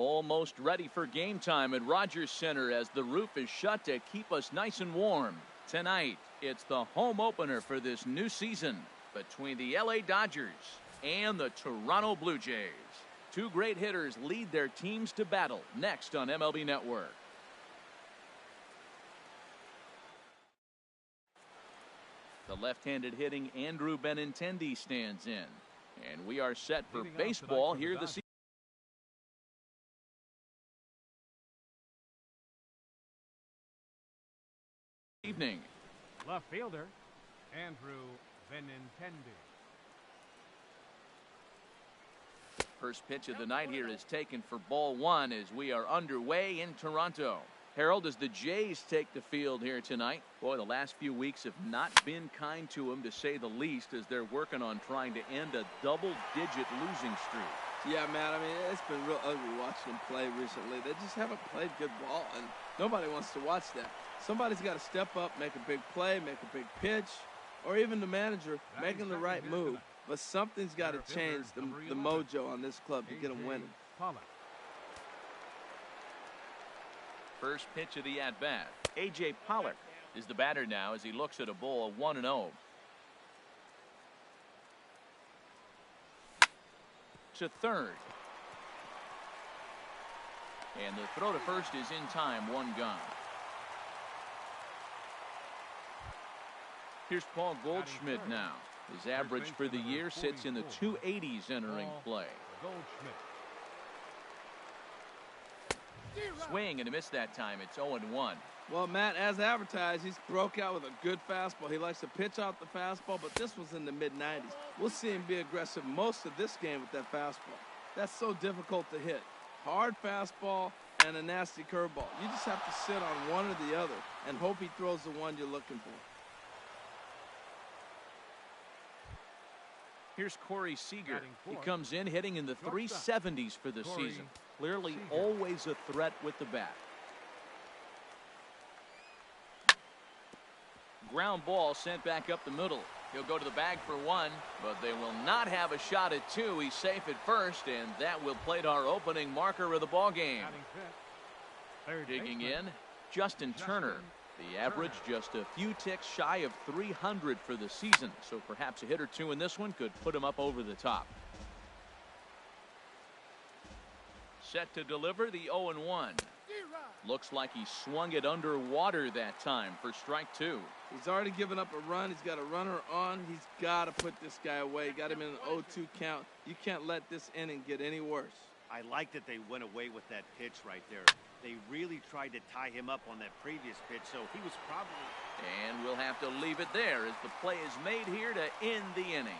Almost ready for game time at Rogers Center as the roof is shut to keep us nice and warm. Tonight, it's the home opener for this new season between the LA Dodgers and the Toronto Blue Jays. Two great hitters lead their teams to battle next on MLB Network. The left-handed hitting Andrew Benintendi stands in. And we are set for baseball here this evening. Left fielder, Andrew Benintendi. First pitch of the night here is taken for ball one as we are underway in Toronto. Harold, as the Jays take the field here tonight, boy, the last few weeks have not been kind to them, to say the least, as they're working on trying to end a double-digit losing streak. Yeah, man, I mean, it's been real ugly watching them play recently. They just haven't played good ball, and nobody wants to watch that. Somebody's got to step up, make a big play, make a big pitch, or even the manager making the right move. But something's got to change the mojo on this club to get them winning. First pitch of the at-bat. A.J. Pollock is the batter now as he looks at a ball 1-0. To third. And the throw to first is in time, one gone. Here's Paul Goldschmidt now. His average for the year sits in the 280s entering play. Swing and a miss that time. It's 0-1. Well, Matt, as advertised, he's broke out with a good fastball. He likes to pitch out the fastball, but this was in the mid-90s. We'll see him be aggressive most of this game with that fastball. That's so difficult to hit. Hard fastball and a nasty curveball. You just have to sit on one or the other and hope he throws the one you're looking for. Here's Corey Seager. He comes in hitting in the 370s for the season. Clearly always a threat with the bat. Ground ball sent back up the middle. He'll go to the bag for one, but they will not have a shot at two. He's safe at first, and that will plate our opening marker of the ball game. Digging in, Justin Turner. The average just a few ticks shy of 300 for the season, so perhaps a hit or two in this one could put him up over the top. Set to deliver the 0-1. Looks like he swung it underwater that time for strike two. He's already given up a run. He's got a runner on. He's got to put this guy away. Got him in an 0-2 count. You can't let this inning get any worse. I like that they went away with that pitch right there. They really tried to tie him up on that previous pitch, so he was probably... And we'll have to leave it there as the play is made here to end the inning.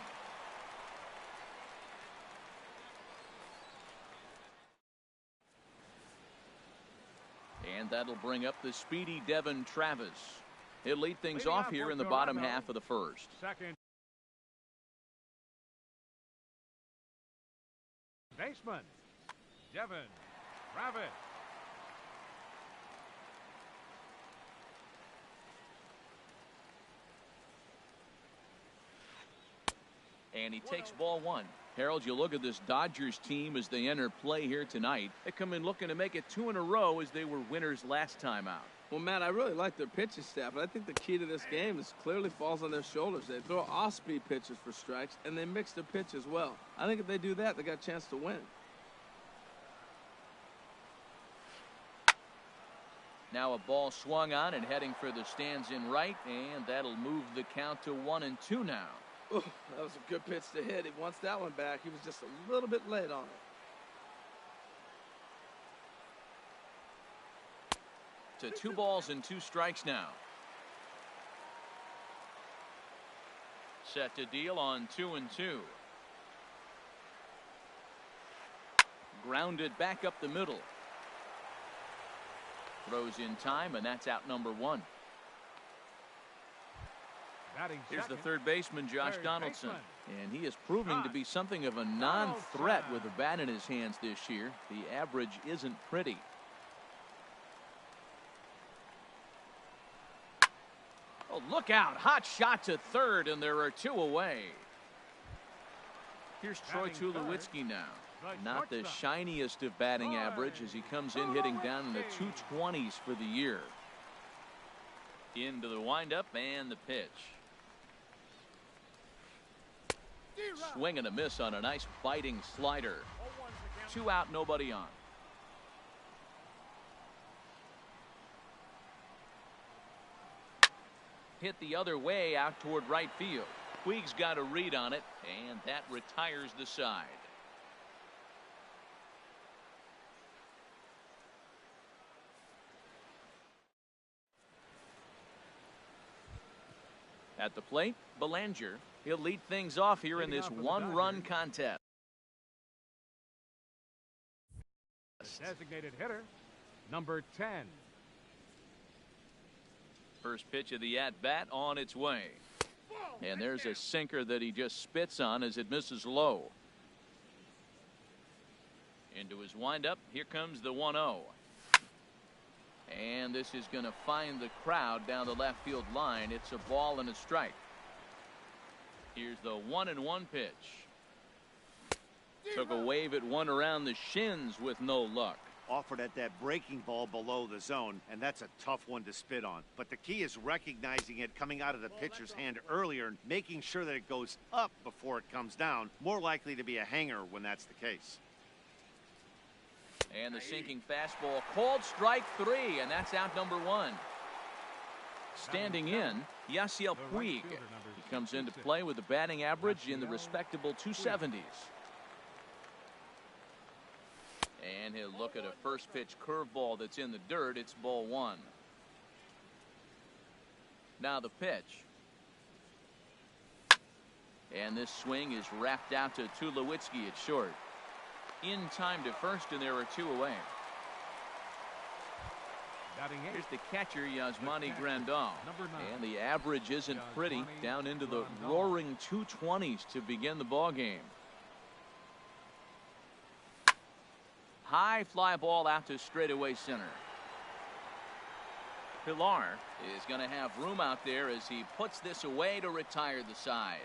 And that'll bring up the speedy Devin Travis. He'll lead things off here in the bottom half of the first. Second baseman, Devin Travis. And he takes ball one. Harold, you look at this Dodgers team as they enter play here tonight. They come in looking to make it 2 in a row as they were winners last time out. Well, Matt, I really like their pitching staff, but I think the key to this game is clearly falls on their shoulders. They throw off-speed pitches for strikes, and they mix their pitch as well. I think if they do that, they got a chance to win. Now a ball swung on and heading for the stands in right, and that'll move the count to 1-2 now. Ooh, that was a good pitch to hit. He wants that one back. He was just a little bit late on it. To 2 balls and 2 strikes now. Set to deal on 2-2. Grounded back up the middle. Throws in time, and that's out number 1. Here's the third baseman, Josh Donaldson. And he is proving to be something of a non-threat with a bat in his hands this year. The average isn't pretty. Oh, look out. Hot shot to third, and there are 2 away. Here's Troy Tulowitzki now. Not the shiniest of batting average as he comes in hitting down in the 220s for the year. Into the windup and the pitch. Swing and a miss on a nice biting slider. 2 out, nobody on. Hit the other way out toward right field. Puig's got a read on it, and that retires the side. At the plate, Belanger. He'll lead things off here in this one-run contest. Designated hitter, number 10. First pitch of the at-bat on its way. And there's a sinker that he just spits on as it misses low. Into his windup. Here comes the 1-0. And this is going to find the crowd down the left field line. It's a ball and a strike. Here's the 1-1 pitch. Took a wave at one around the shins with no luck. Offered at that breaking ball below the zone, and that's a tough one to spit on. But the key is recognizing it coming out of the pitcher's hand earlier and making sure that it goes up before it comes down. More likely to be a hanger when that's the case. And the sinking fastball called strike 3, and that's out number 1. Standing in, Yasiel Puig. He comes into play with a batting average in the respectable 270s. And he'll look at a first pitch curveball that's in the dirt. It's ball 1. Now the pitch. And this swing is wrapped out to Tulowitzki at short. In time to first, and there are 2 away. Here's the catcher, Yasmani Grandal. And the average isn't pretty, down into the roaring 220s to begin the ball game. High fly ball out to straightaway center. Pilar is going to have room out there as he puts this away to retire the side.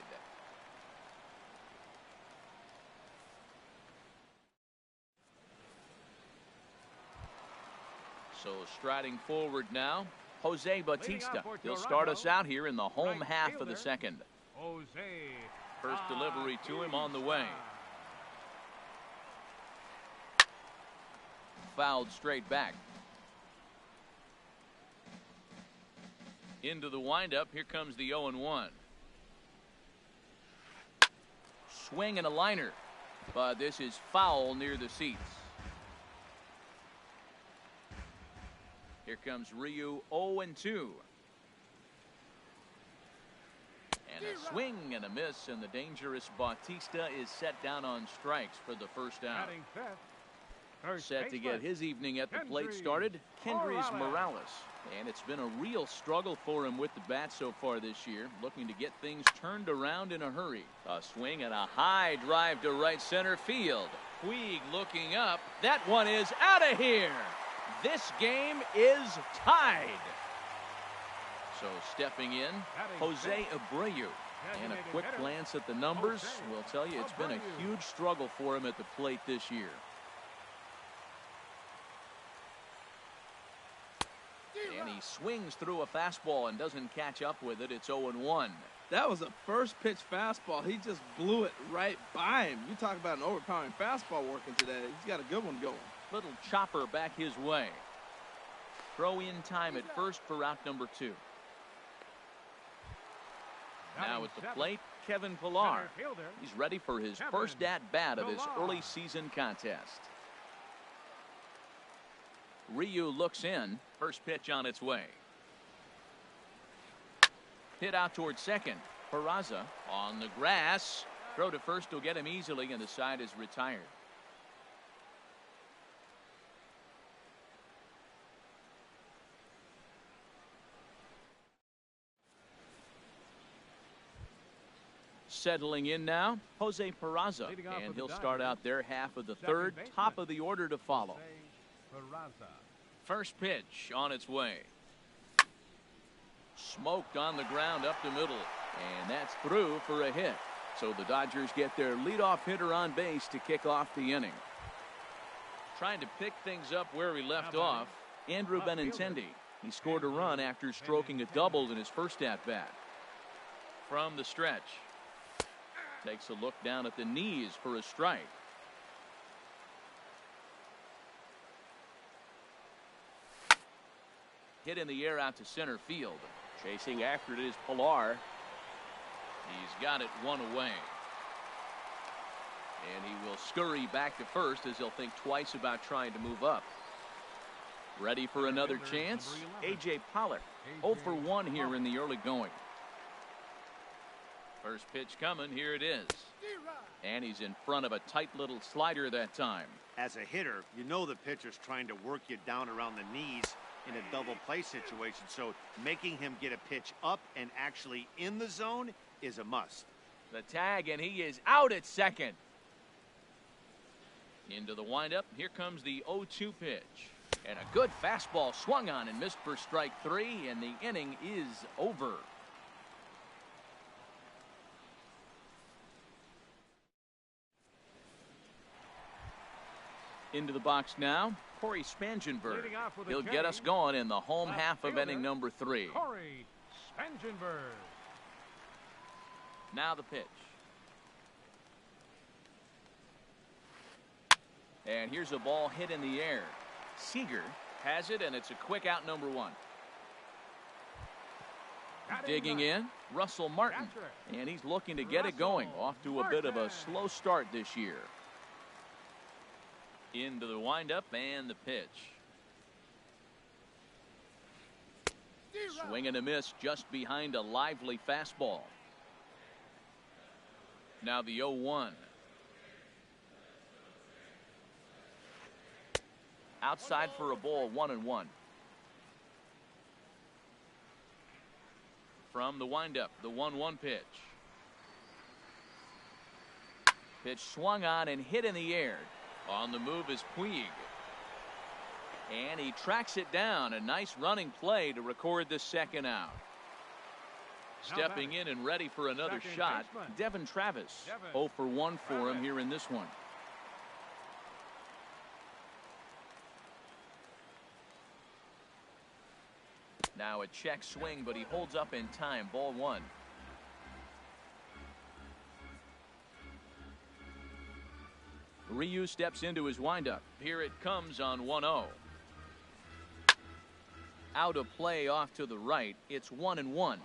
So striding forward now, Jose Bautista. He'll start us out here in the home half of the second. First delivery to him on the way. Fouled straight back. Into the windup. Here comes the 0-1. Swing and a liner. But this is foul near the seats. Here comes Ryu, 0-2. And a swing and a miss, and the dangerous Bautista is set down on strikes for the first out. Set to get his evening at the plate started, Kendrys Morales. And it's been a real struggle for him with the bat so far this year, looking to get things turned around in a hurry. A swing and a high drive to right center field. Puig looking up. That one is out of here. This game is tied. So stepping in, Jose Abreu. And a quick glance at the numbers will tell you it's been a huge struggle for him at the plate this year. And he swings through a fastball and doesn't catch up with it. It's 0-1. That was a first pitch fastball. He just blew it right by him. You talk about an overpowering fastball working today. He's got a good one going. Little chopper back his way. Throw in time at first for out number 2. Now at the plate, Kevin Pilar. He's ready for his first at-bat of this early season contest. Ryu looks in. First pitch on its way. Hit out towards second. Peraza on the grass. Throw to first will get him easily, and the side is retired. Settling in now, Jose Peraza, and he'll start out their half of the third, top of the order to follow. First pitch on its way. Smoked on the ground up the middle, and that's through for a hit. So the Dodgers get their leadoff hitter on base to kick off the inning. Trying to pick things up where he left off, Andrew Benintendi. He scored a run after stroking a double in his first at-bat. From the stretch. Takes a look down at the knees for a strike. Hit in the air out to center field. Chasing after it is Pilar. He's got it one away. And he will scurry back to first as he'll think twice about trying to move up. Ready for another chance? A.J. Pollock. 0 for 1 here in the early going. First pitch coming. Here it is. And he's in front of a tight little slider that time. As a hitter, you know the pitcher's trying to work you down around the knees in a double play situation. So making him get a pitch up and actually in the zone is a must. The tag, and he is out at second. Into the windup. Here comes the 0-2 pitch. And a good fastball swung on and missed for strike 3, and the inning is over. Into the box now, Corey Spangenberg. He'll get us going in the home half of inning number 3. Corey Spangenberg. Now the pitch. And here's a ball hit in the air. Seager has it, and it's a quick out number 1. Digging in, Russell Martin. And he's looking to get it going. Off to a bit of a slow start this year. Into the windup and the pitch. Swing and a miss just behind a lively fastball. Now the 0-1. Outside for a ball, 1-1. From the windup, the 1-1 pitch. Pitch swung on and hit in the air. On the move is Puig. And he tracks it down. A nice running play to record the second out. Stepping in and ready for another shot, Devin Travis. 0 for 1 for him here in this one. Now a check swing, but he holds up in time. Ball 1. Ryu steps into his windup. Here it comes on 1-0. Out of play off to the right. It's 1-1.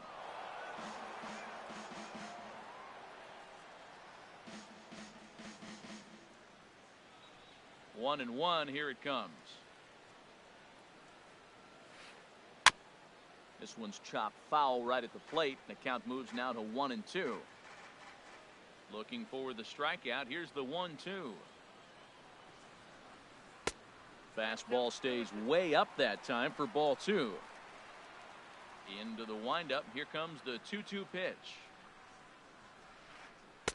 One and one. Here it comes. This one's chopped foul right at the plate. The count moves now to 1-2. Looking for the strikeout. Here's the 1-2. Fastball stays way up that time for ball 2. Into the windup. Here comes the 2-2 pitch.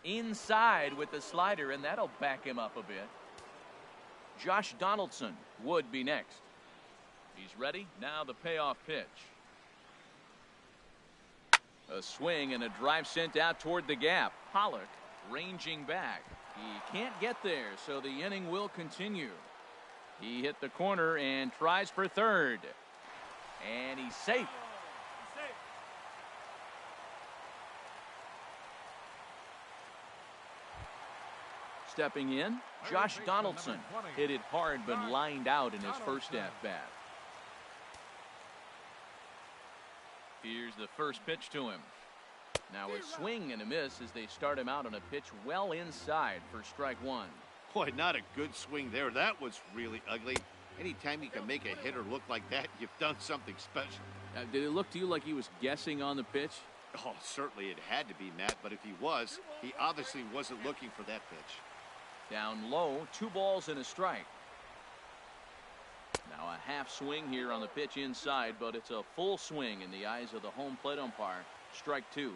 Inside with the slider, and that'll back him up a bit. Josh Donaldson would be next. He's ready. Now the payoff pitch. A swing and a drive sent out toward the gap. Pollock ranging back. He can't get there, so the inning will continue. He hit the corner and tries for third. And he's safe. Stepping in, Josh Donaldson. Hit it hard but lined out in his first at-bat. Here's the first pitch to him. Now a swing and a miss as they start him out on a pitch well inside for strike 1. Boy, not a good swing there. That was really ugly. Anytime you can make a hitter look like that, you've done something special. Did it look to you like he was guessing on the pitch? Oh, certainly it had to be, Matt, but if he was, he obviously wasn't looking for that pitch. Down low, 2 balls and a strike. Now a half swing here on the pitch inside, but it's a full swing in the eyes of the home plate umpire. Strike 2.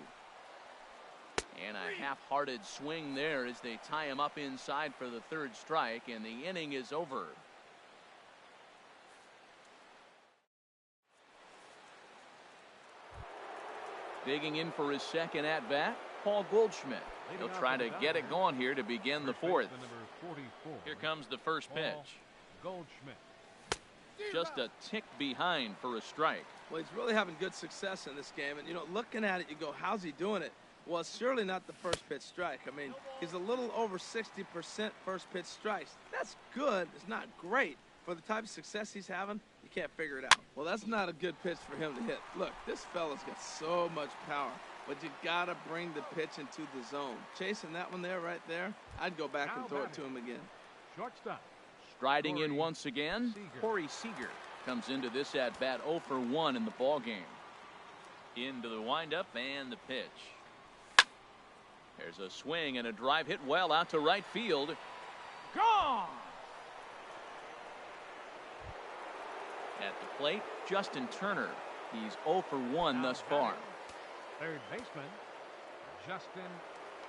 And a half-hearted swing there as they tie him up inside for the third strike, and the inning is over. Digging in for his second at-bat, Paul Goldschmidt. He'll try to get it going here to begin the fourth. Here comes the first pitch. Goldschmidt. Just a tick behind for a strike. Well, he's really having good success in this game. And, you know, looking at it, you go, how's he doing it? Well, it's surely not the first pitch strike. I mean, he's a little over 60% first pitch strikes. That's good. It's not great. For the type of success he's having, you can't figure it out. Well, that's not a good pitch for him to hit. Look, this fella's got so much power, but you got to bring the pitch into the zone. Chasing that one there, right there, I'd go back and throw it to him again. Shortstop. Striding in once again, Corey Seager comes into this at-bat 0 for 1 in the ball game. Into the windup and the pitch. There's a swing and a drive hit well out to right field. Gone! At the plate, Justin Turner. He's 0 for 1 thus far. Third baseman, Justin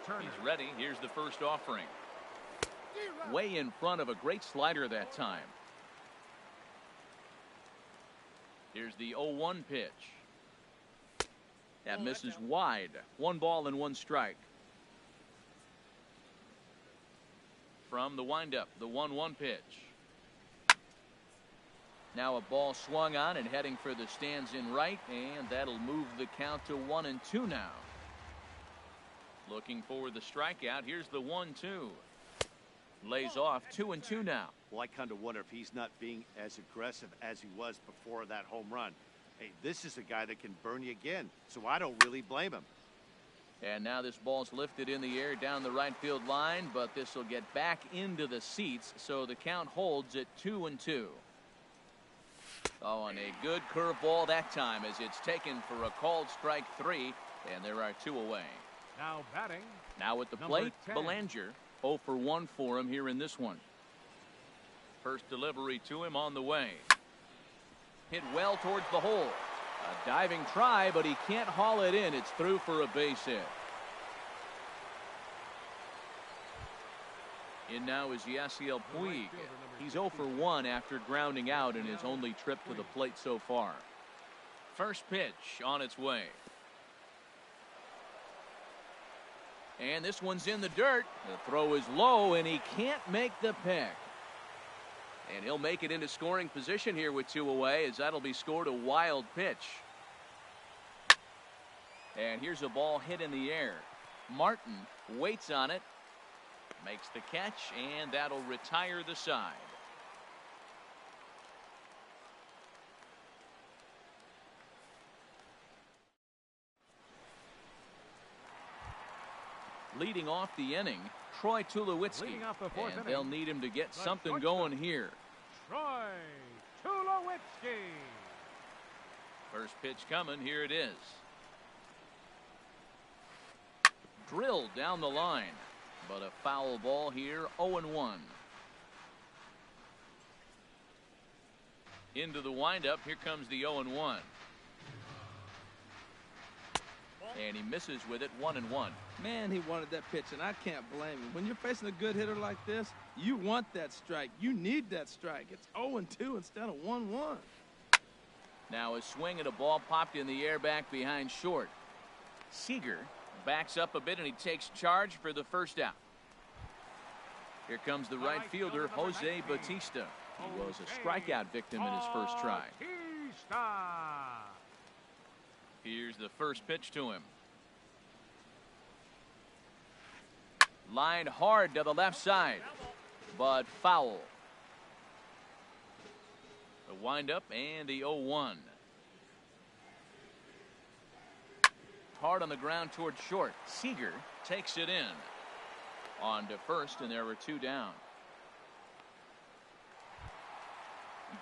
Turner. He's ready. Here's the first offering. Way in front of a great slider that time. Here's the 0-1 pitch. That misses wide. 1 ball and 1 strike. From the windup, the 1-1 pitch. Now a ball swung on and heading for the stands in right, and that'll move the count to 1-2 now. Looking for the strikeout. Here's the 1-2. Lays off 2-2 now. Well, I kind of wonder if he's not being as aggressive as he was before that home run. Hey, this is a guy that can burn you again, so I don't really blame him. And now this ball's lifted in the air down the right field line, but this will get back into the seats, so the count holds at 2-2. Oh, and a good curveball that time as it's taken for a called strike 3, and there are 2 away. Now batting. Now at the Number plate, 10. Belanger. 0 for 1 for him here in this one. First delivery to him on the way. Hit well towards the hole. A diving try, but he can't haul it in. It's through for a base hit. In now is Yasiel Puig. He's 0 for 1 after grounding out in his only trip to the plate so far. First pitch on its way. And this one's in the dirt. The throw is low, and he can't make the pick. And he'll make it into scoring position here with 2 away, as that'll be scored a wild pitch. And here's a ball hit in the air. Martin waits on it, makes the catch, and that'll retire the side. Leading off the inning, Troy Tulowitzki, and they'll need him to get something going here. Troy Tulowitzki. First pitch coming, here it is. Drilled down the line, but a foul ball here, 0-1. Into the windup, here comes the 0-1. And he misses with it, 1-1. Man, he wanted that pitch, and I can't blame him. When you're facing a good hitter like this, you want that strike. You need that strike. It's 0-2 instead of 1-1. Now a swing and a ball popped in the air back behind short. Seager backs up a bit, and he takes charge for the first out. Here comes the right fielder, Jose Bautista. He was a strikeout victim in his first try. Here's the first pitch to him. Lined hard to the left side, but foul. The windup and the 0-1. Hard on the ground toward short. Seager takes it in. On to first, and there were 2 down.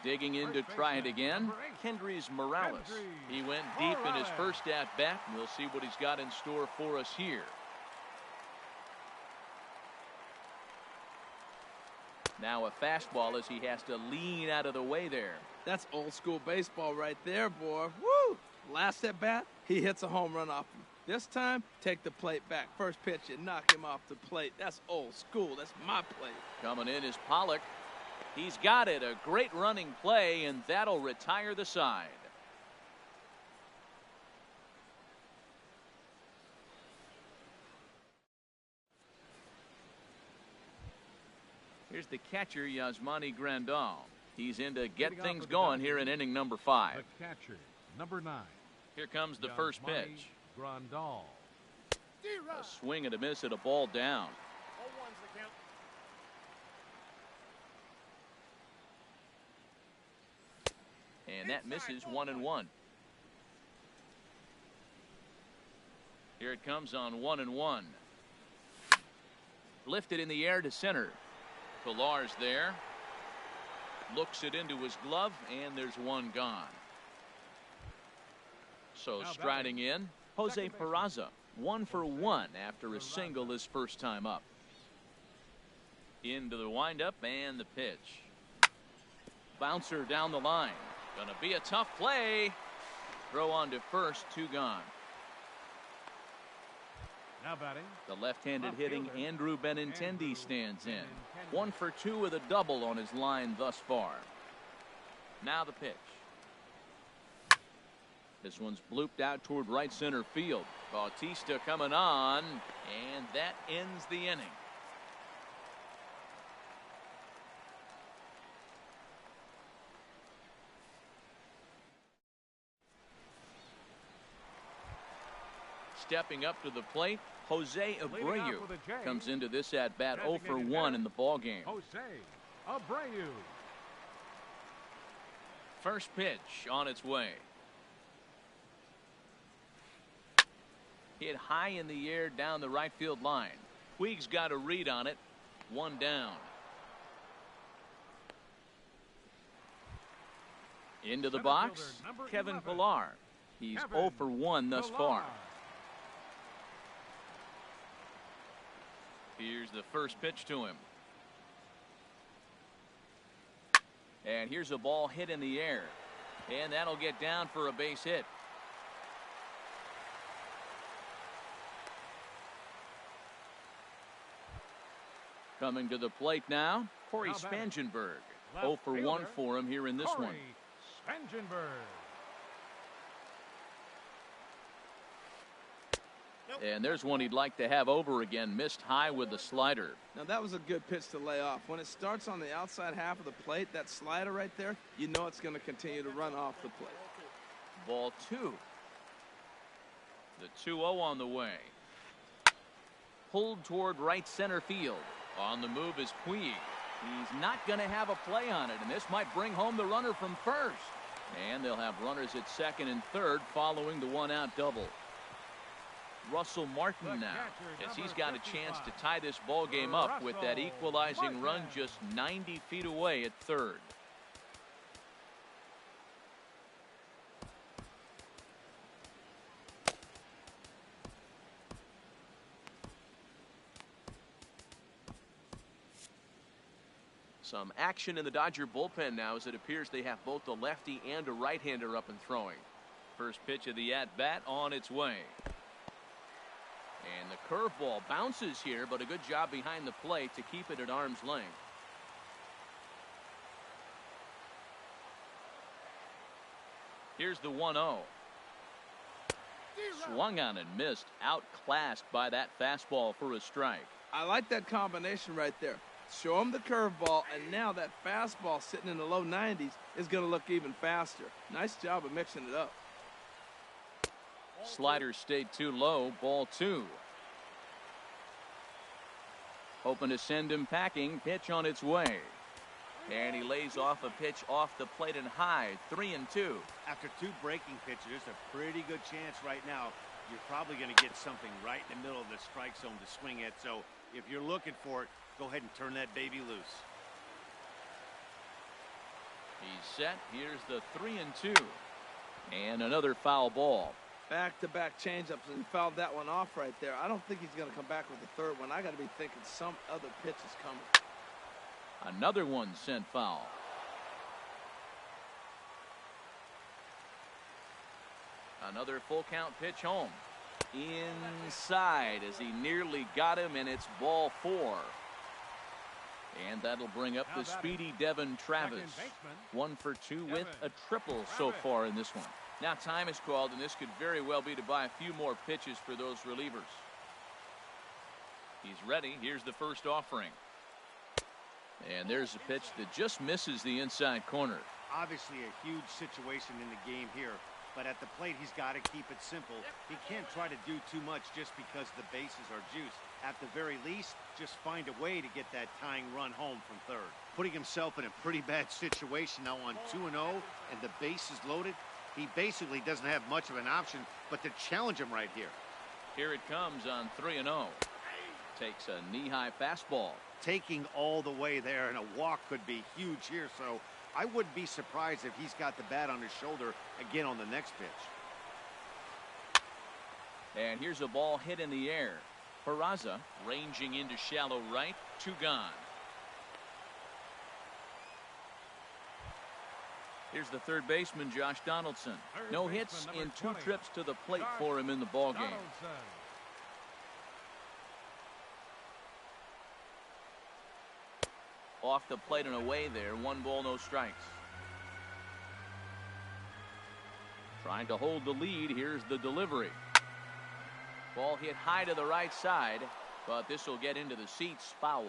Digging in to try it again, Kendrys Morales. He went deep in his first at-bat, and we'll see what he's got in store for us here. Now a fastball as he has to lean out of the way there. That's old school baseball right there, boy. Woo! Last at bat, he hits a home run off him. This time, take the plate back. First pitch, you knock him off the plate. That's old school. That's my plate. Coming in is Pollock. He's got it. A great running play, and that'll retire the side. Here's the catcher, Yasmani Grandal. He's in to get things going here in inning number 5. The catcher, number 9. Here comes the first pitch. Grandal. A swing and a miss at a ball down. And that misses 1-1. Here it comes on 1-1. Lifted in the air to center. Pilar's there. Looks it into his glove, and there's one gone. So striding in, Jose Peraza, 1 for 1 after a single his first time up. Into the windup and the pitch. Bouncer down the line. Gonna be a tough play. Throw on to first, 2 gone. Now batting. The left-handed hitting Andrew Benintendi stands in. 1 for 2 with a double on his line thus far. Now the pitch. This one's blooped out toward right center field. Bautista coming on, and that ends the inning. Stepping up to the plate, Jose Abreu comes into this at-bat 0 for 1 in the ballgame. Jose Abreu. First pitch on its way. Hit high in the air down the right field line. Puig's got a read on it. 1 down. Into the box, Kevin Pilar. He's 0 for 1 thus far. Here's the first pitch to him. And here's a ball hit in the air. And that'll get down for a base hit. Coming to the plate now, Corey Spangenberg. 0 for 1 for him here in this one. Spangenberg. And there's one he'd like to have over again. Missed high with the slider. Now that was a good pitch to lay off. When it starts on the outside half of the plate, that slider right there, you know it's going to continue to run off the plate. Ball 2. The 2-0 on the way. Pulled toward right center field. On the move is Puig. He's not going to have a play on it, and this might bring home the runner from first. And they'll have runners at second and third following the 1-out double. Russell Martin now, as he's got a chance to tie this ball game up with that equalizing run just 90 feet away at third. Some action in the Dodger bullpen now, as it appears they have both a lefty and a right-hander up and throwing. First pitch of the at-bat on its way. And the curveball bounces here, but a good job behind the plate to keep it at arm's length. Here's the 1-0. Swung on and missed, outclassed by that fastball for a strike. I like that combination right there. Show him the curveball, and now that fastball sitting in the low 90s is going to look even faster. Nice job of mixing it up. Slider stayed too low. Ball 2. Hoping to send him packing. Pitch on its way. And he lays off a pitch off the plate and high. 3-2. After 2 breaking pitches, there's a pretty good chance right now you're probably going to get something right in the middle of the strike zone to swing at. So if you're looking for it, go ahead and turn that baby loose. He's set. Here's the 3-2. And another foul ball. Back-to-back changeups, and he fouled that one off right there. I don't think he's going to come back with the third one. I got to be thinking some other pitch is coming. Another one sent foul. Another full count pitch home. Inside as he nearly got him, and it's ball 4. And that'll bring up the speedy Devin Travis. 1 for 2 with a triple so far in this one. Now time is called, and this could very well be to buy a few more pitches for those relievers. He's ready. Here's the first offering. And there's a pitch that just misses the inside corner. Obviously a huge situation in the game here, but at the plate he's got to keep it simple. He can't try to do too much just because the bases are juiced. At the very least, just find a way to get that tying run home from third. Putting himself in a pretty bad situation now on 2-0 and the bases loaded. He basically doesn't have much of an option but to challenge him right here. Here it comes on 3-0. Takes a knee-high fastball. Taking all the way there, and a walk could be huge here, so I wouldn't be surprised if he's got the bat on his shoulder again on the next pitch. And here's a ball hit in the air. Peraza ranging into shallow right, 2 gone. Here's the third baseman, Josh Donaldson. No hits in 2 trips to the plate for him in the ballgame. Off the plate and away there, 1 ball, no strikes. Trying to hold the lead, here's the delivery. Ball hit high to the right side, but this will get into the seats, foul.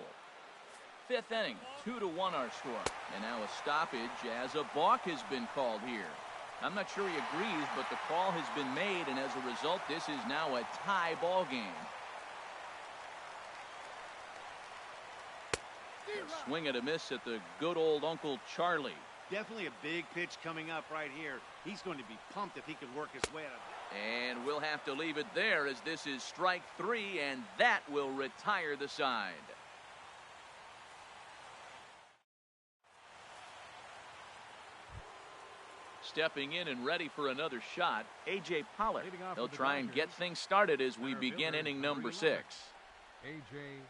5th inning, 2-1 our score. And now a stoppage as a balk has been called here. I'm not sure he agrees, but the call has been made, and as a result, this is now a tie ball game. A swing and a miss at the good old Uncle Charlie. Definitely a big pitch coming up right here. He's going to be pumped if he can work his way out of it. And we'll have to leave it there as this is strike 3, and that will retire the side. Stepping in and ready for another shot, A.J. Pollock. He'll try and get things started as we begin inning number 6.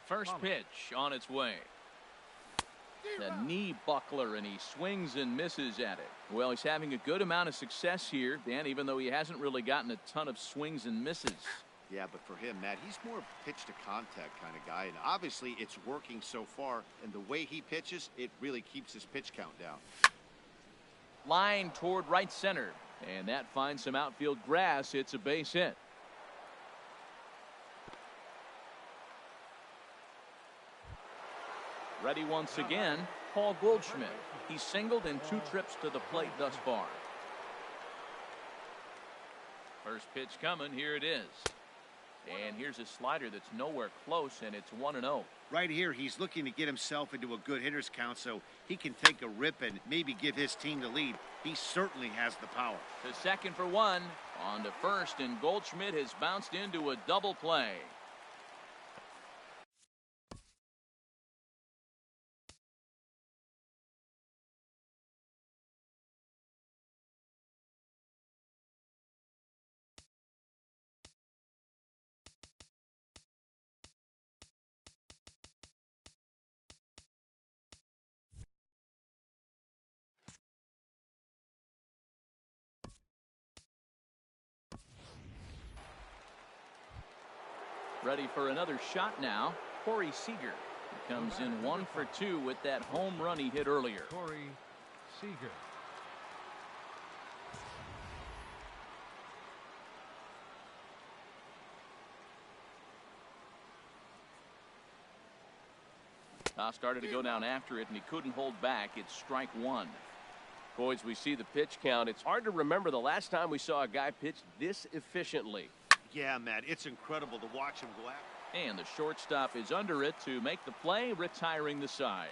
First pitch on its way. The knee buckler, and he swings and misses at it. Well, he's having a good amount of success here, Dan, even though he hasn't really gotten a ton of swings and misses. Yeah, but for him, Matt, he's more pitch to contact kind of guy, and obviously it's working so far, and the way he pitches, it really keeps his pitch count down. Line toward right center, and that finds some outfield grass. It's a base hit. Ready once again, Paul Goldschmidt. He's singled in 2 trips to the plate thus far. First pitch coming, here it is. And here's a slider that's nowhere close, and it's 1-0. Right here, he's looking to get himself into a good hitter's count so he can take a rip and maybe give his team the lead. He certainly has the power. To second for 1, on to first, and Goldschmidt has bounced into a double play. Ready for another shot now, Corey Seager. He comes in 1 for 2 with that home run he hit earlier. Corey Seager. Toss started to go down after it, and he couldn't hold back. It's strike 1. Boys, we see the pitch count. It's hard to remember the last time we saw a guy pitch this efficiently. Yeah, Matt, it's incredible to watch him go after. And the shortstop is under it to make the play, retiring the side.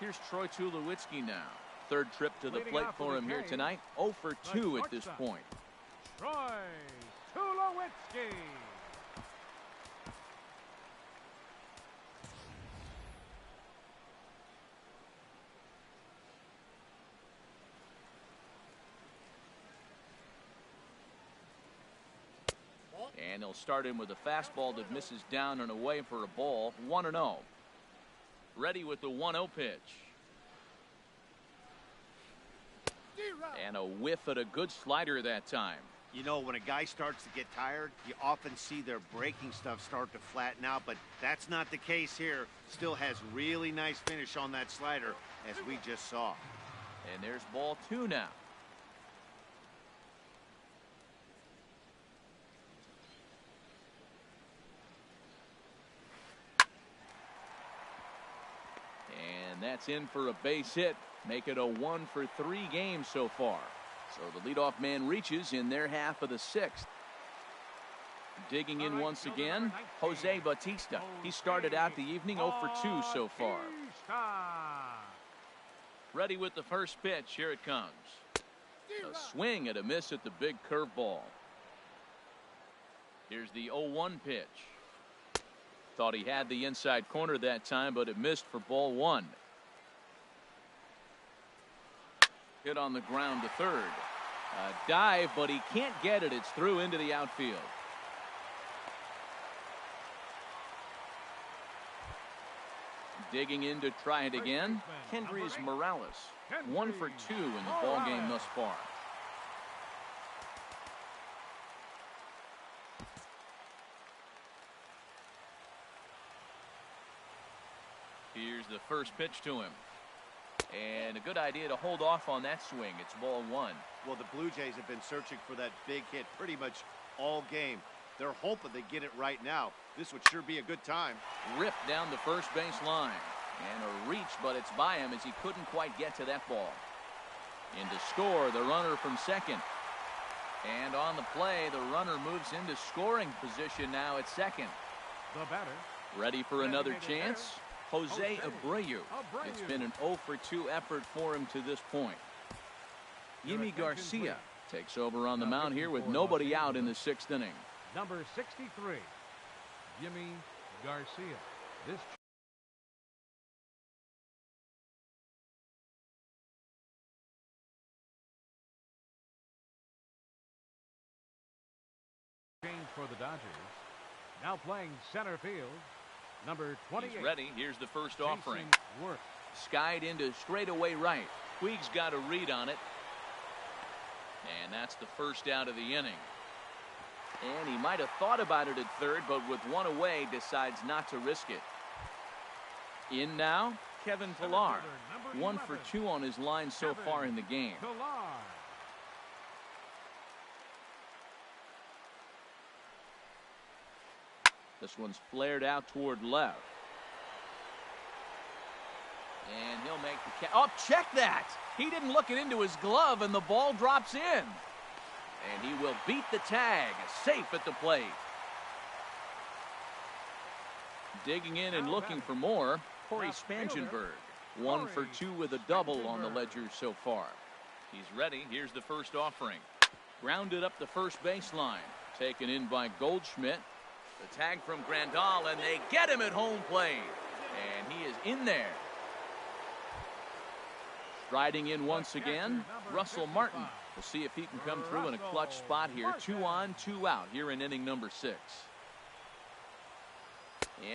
Here's Troy Tulowitzki now. 3rd trip to the plate for him here tonight. 0 for 2 at this point. Troy Tulowitzki. And he'll start in with a fastball that misses down and away for a ball. 1-0. Ready with the 1-0 pitch. And a whiff at a good slider that time. You know, when a guy starts to get tired, you often see their breaking stuff start to flatten out, but that's not the case here. Still has really nice finish on that slider, as we just saw. And there's ball 2 now. And that's in for a base hit. Make it a 1-for-3 game so far. So the leadoff man reaches in their half of the 6th. Digging in once again, Jose Bautista. He started out the evening 0 for 2 so far. Ready with the first pitch. Here it comes. A swing and a miss at the big curveball. Here's the 0-1 pitch. Thought he had the inside corner that time, but it missed for ball 1. Hit on the ground to third. A dive, but he can't get it. It's through into the outfield. Digging in to try it again, Kendrys Morales. 1 for 2 in the ball game thus far. Here's the first pitch to him. And a good idea to hold off on that swing. It's ball 1. Well, the Blue Jays have been searching for that big hit pretty much all game. They're hoping they get it right now. This would sure be a good time. Ripped down the first base line. And a reach, but it's by him as he couldn't quite get to that ball. In to score, the runner from second. And on the play, the runner moves into scoring position now at second. The batter. Ready for another chance? Jose Abreu. It's been an 0 for 2 effort for him to this point. Yimi Garcia takes over on the mound here with nobody out in the 6th inning. Number 63, Yimi Garcia. This change for the Dodgers. Now playing center field. Number 28. He's ready. Here's the first Jason offering. Worth. Skied into straightaway right. Puig's got a read on it. And that's the first out of the inning. And he might have thought about it at third, but with one away, decides not to risk it. In now, Kevin Pillar. 1 for 2 on his line so far in the game. Pillar. This one's flared out toward left. And he'll make the catch. Oh, check that! He didn't look it into his glove, and the ball drops in. And he will beat the tag, safe at the plate. Digging in and looking for more, Corey Spangenberg. 1 for 2 with a double on the ledger so far. He's ready. Here's the first offering. Grounded up the first baseline. Taken in by Goldschmidt. The tag from Grandal, and they get him at home plate. And he is in there. Striding in once again, Russell Martin. We'll see if he can come through in a clutch spot here. 2 on, 2 out here in inning number 6.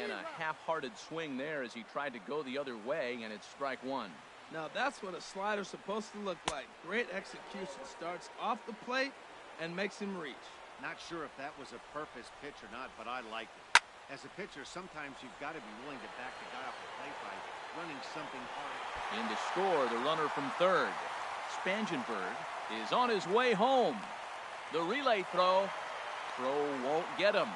And a half-hearted swing there as he tried to go the other way, and it's strike 1. Now that's what a slider's supposed to look like. Great execution. Starts off the plate and makes him reach. Not sure if that was a purpose pitch or not, but I liked it. As a pitcher, sometimes you've got to be willing to back the guy off the plate by running something hard. In to score, the runner from third. Spangenberg is on his way home. The relay throw. Throw won't get him.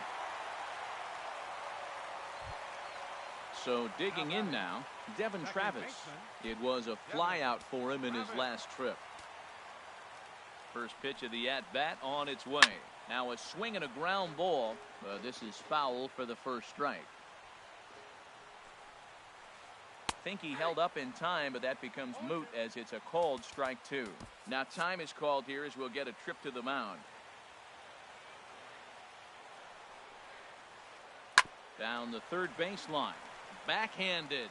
So digging in now, Devin Travis. It was a flyout for him in his last trip. First pitch of the at-bat on its way. Now a swing and a ground ball. This is foul for the first strike. Think he held up in time, but that becomes moot as it's a called strike 2. Now time is called here as we'll get a trip to the mound. Down the third baseline. Backhanded.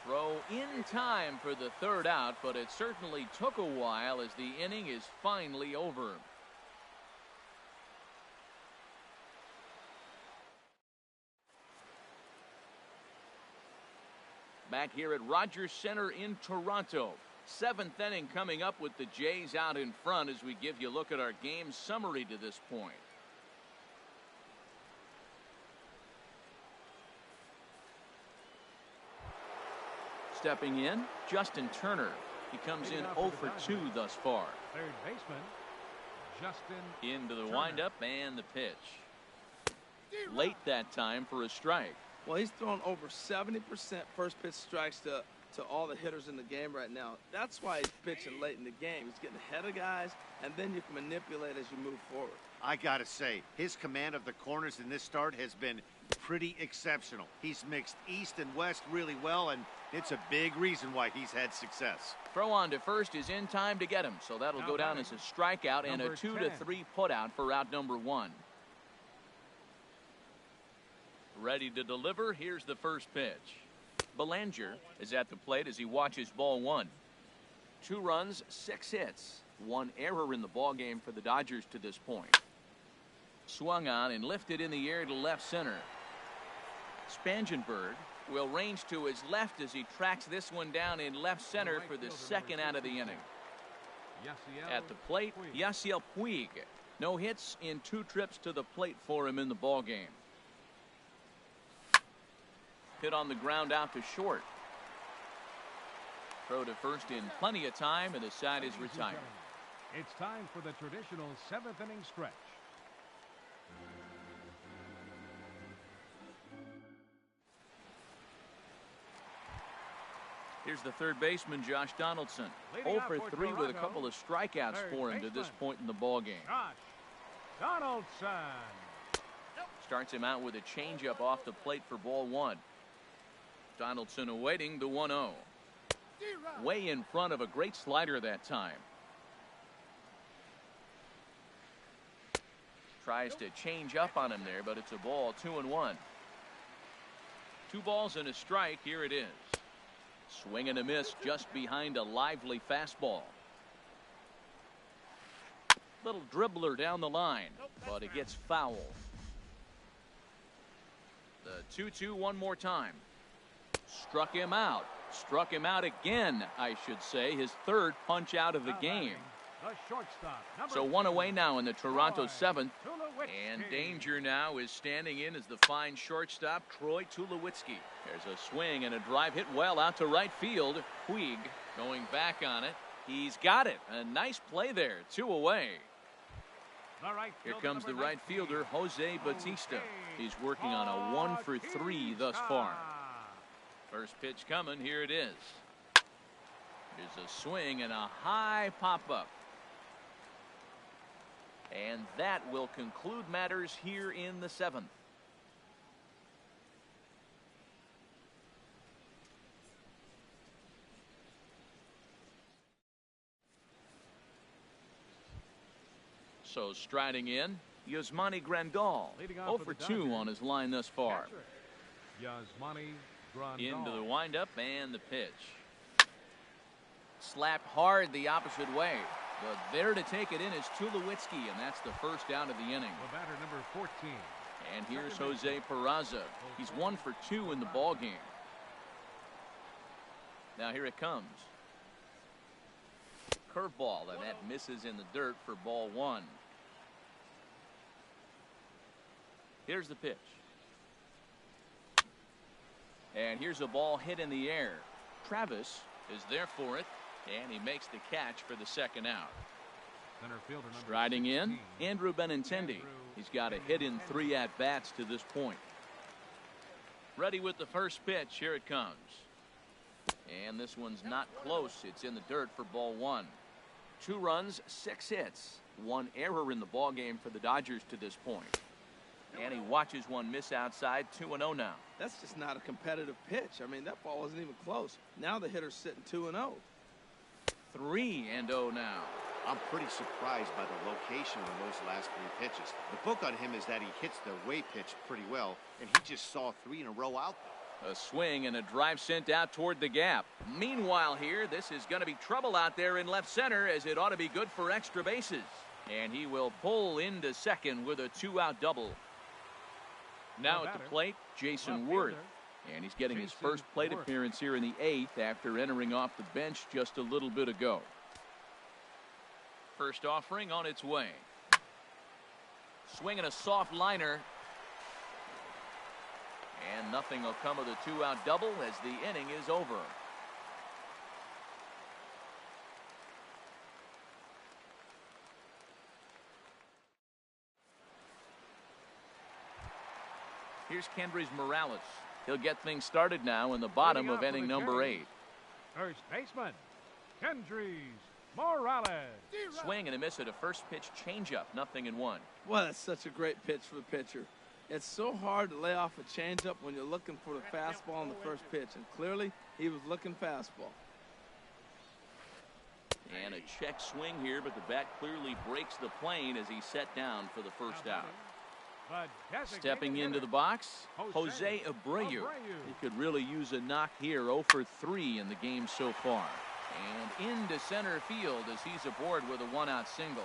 Throw in time for the third out, but it certainly took a while as the inning is finally over. Back here at Rogers Center in Toronto. 7th inning coming up with the Jays out in front as we give you a look at our game summary to this point. Stepping in, Justin Turner. He comes in 0 for 2 thus far. Third baseman, Justin Into the Turner. windup and the pitch. Late that time for a strike. Well, he's thrown over 70% first pitch strikes to all the hitters in the game right now. That's why he's pitching late in the game. He's getting ahead of guys, and then you can manipulate as you move forward. I gotta say, his command of the corners in this start has been pretty exceptional. He's mixed east and west really well, and it's a big reason why he's had success. Throw on to first is in time to get him, so that'll go down as a strikeout and a 2 to 3 putout for out number 1. Ready to deliver. Here's the first pitch. Belanger is at the plate as he watches ball 1. 2 runs, 6 hits, 1 error in the ball game for the Dodgers to this point. Swung on and lifted in the air to left center. Spangenberg will range to his left as he tracks this one down in left center for the second out of the inning. At the plate, Yasiel Puig. No hits in 2 trips to the plate for him in the ball game. Hit on the ground out to short. Throw to first in plenty of time, and the side is retired. It's time for the traditional 7th inning stretch. Here's the third baseman, Josh Donaldson. 0 for 3 with a couple of strikeouts for him to this point in the ball game. Josh Donaldson. Starts him out with a changeup off the plate for ball 1. Donaldson awaiting the 1-0. Way in front of a great slider that time. Tries to change up on him there, but it's a ball. 2-1. 2 balls and a strike. Here it is. Swing and a miss just behind a lively fastball. Little dribbler down the line, but it gets foul. The 2-2 one more time. Struck him out. Struck him out again, I should say. His 3rd punch out of the game. So 1 away now in the Toronto 7th. And danger now is standing in as the fine shortstop, Troy Tulowitzki. There's a swing and a drive hit well out to right field. Puig going back on it. He's got it. A nice play there. 2 away. Here comes the right fielder, Jose Bautista. He's working on a 1 for 3 thus far. First pitch coming. Here it is. Here's a swing and a high pop-up. And that will conclude matters here in the 7th. So striding in, Yasmani Grandal. 0 for 2 on his line thus far. Yasmani Grandal. Into the windup and the pitch. Slapped hard the opposite way. But there to take it in is Tulowitzki, and that's the first out of the inning. The batter, number 14. And here's Jose Peraza. He's 1 for 2 in the ball game. Now here it comes. Curveball, and that misses in the dirt for ball 1. Here's the pitch. And here's a ball hit in the air. Travis is there for it, and he makes the catch for the second out. Center fielder Striding 16. in, Andrew Benintendi. He's got a hit in 3 at-bats to this point. Ready with the first pitch. Here it comes. And this one's not close. It's in the dirt for ball 1. 2 runs, 6 hits. 1 error in the ball game for the Dodgers to this point. And he watches one miss outside. 2-0 now. That's just not a competitive pitch. I mean, that ball wasn't even close. Now the hitter's sitting 2-0. 3-0 now. I'm pretty surprised by the location of those last 3 pitches. The book on him is that he hits the way pitch pretty well, and he just saw 3 in a row out there. A swing and a drive sent out toward the gap. Meanwhile here, this is going to be trouble out there in left center, as it ought to be good for extra bases. And he will pull into second with a 2-out double. Now at the plate, Jason Worth. And he's getting his first plate appearance here in the 8th after entering off the bench just a little bit ago. First offering on its way. Swinging a soft liner. And nothing will come of the 2-out double as the inning is over. Here's Kendrys Morales. He'll get things started now in the bottom of inning number 8. First baseman, Kendrys Morales. Swing and a miss at a first pitch changeup, 0-1. Well, that's such a great pitch for the pitcher. It's so hard to lay off a changeup when you're looking for the fastball on the first pitch, and clearly he was looking fastball. And a check swing here, but the bat clearly breaks the plane as he's set down for the first out. Stepping into the box, Jose Abreu. He could really use a knock here, 0 for 3 in the game so far. And into center field as he's aboard with a 1-out single.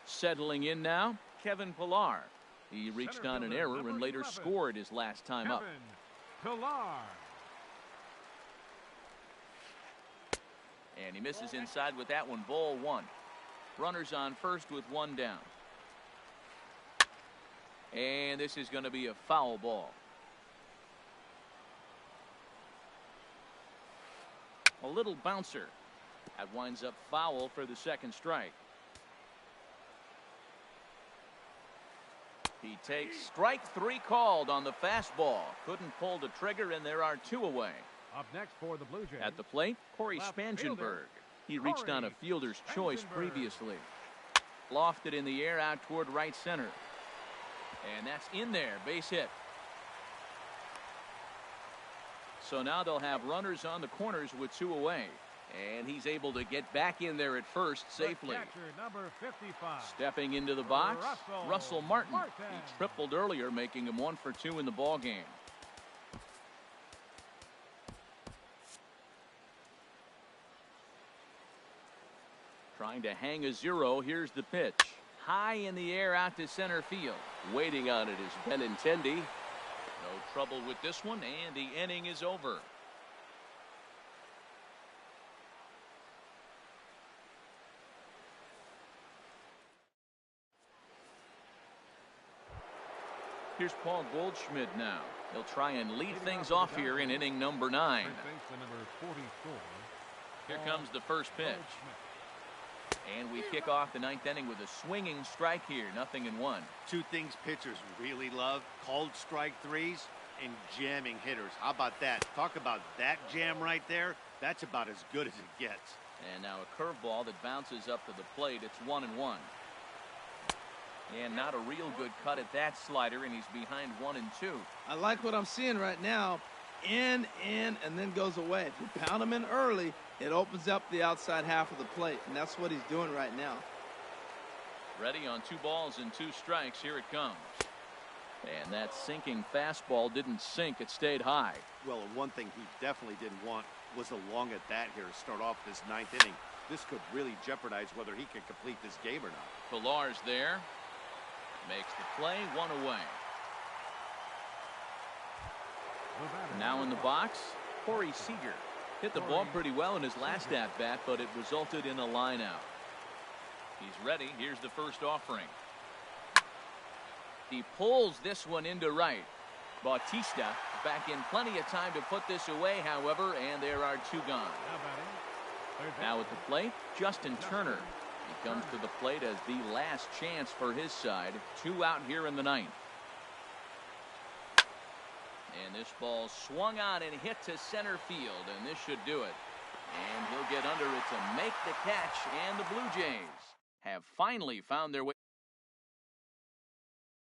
Settling in now, Kevin Pillar. He reached on an error and later scored his last time up. Pillar. And he misses inside with that one, ball 1. Runners on first with 1 down. And this is going to be a foul ball. A little bouncer. That winds up foul for the second strike. He takes strike 3 called on the fastball. Couldn't pull the trigger, and there are 2 away. Up next for the Blue Jays. At the plate, Corey Spangenberg. He reached on a fielder's choice previously. Lofted in the air out toward right center. And that's in there, base hit. So now they'll have runners on the corners with 2 away. And he's able to get back in there at first safely. Number 55. Stepping into the box, Russell Martin. He tripled earlier, making him 1 for 2 in the ballgame. Trying to hang a 0. Here's the pitch. High in the air out to center field. Waiting on it is Benintendi. No trouble with this one, and the inning is over. Here's Paul Goldschmidt now. He'll try and lead things off here in inning number 9. Here comes the first pitch. And we kick off the 9th inning with a swinging strike here, 0-1. 2 things pitchers really love: called strike 3s and jamming hitters. How about that? Talk about that jam right there. That's about as good as it gets. And now a curveball that bounces up to the plate. It's 1-1. And not a real good cut at that slider, and he's behind 1-2. I like what I'm seeing right now. In, and then goes away. If you pound him in early, it opens up the outside half of the plate, and that's what he's doing right now. Ready on 2 balls and 2 strikes. Here it comes. And that sinking fastball didn't sink. It stayed high. Well, one thing he definitely didn't want was a long at bat here to start off this 9th inning. This could really jeopardize whether he can complete this game or not. Pillar's there. Makes the play, 1 away. Now in the box, Corey Seager. Hit the ball pretty well in his last at-bat, but it resulted in a line-out. He's ready. Here's the first offering. He pulls this one into right. Bautista back in plenty of time to put this away, however, and there are 2 gone. Now at the plate, Justin Turner. He comes to the plate as the last chance for his side. 2 out here in the 9th. And this ball swung on and hit to center field, and this should do it. And he'll get under it to make the catch, and the Blue Jays have finally found their way.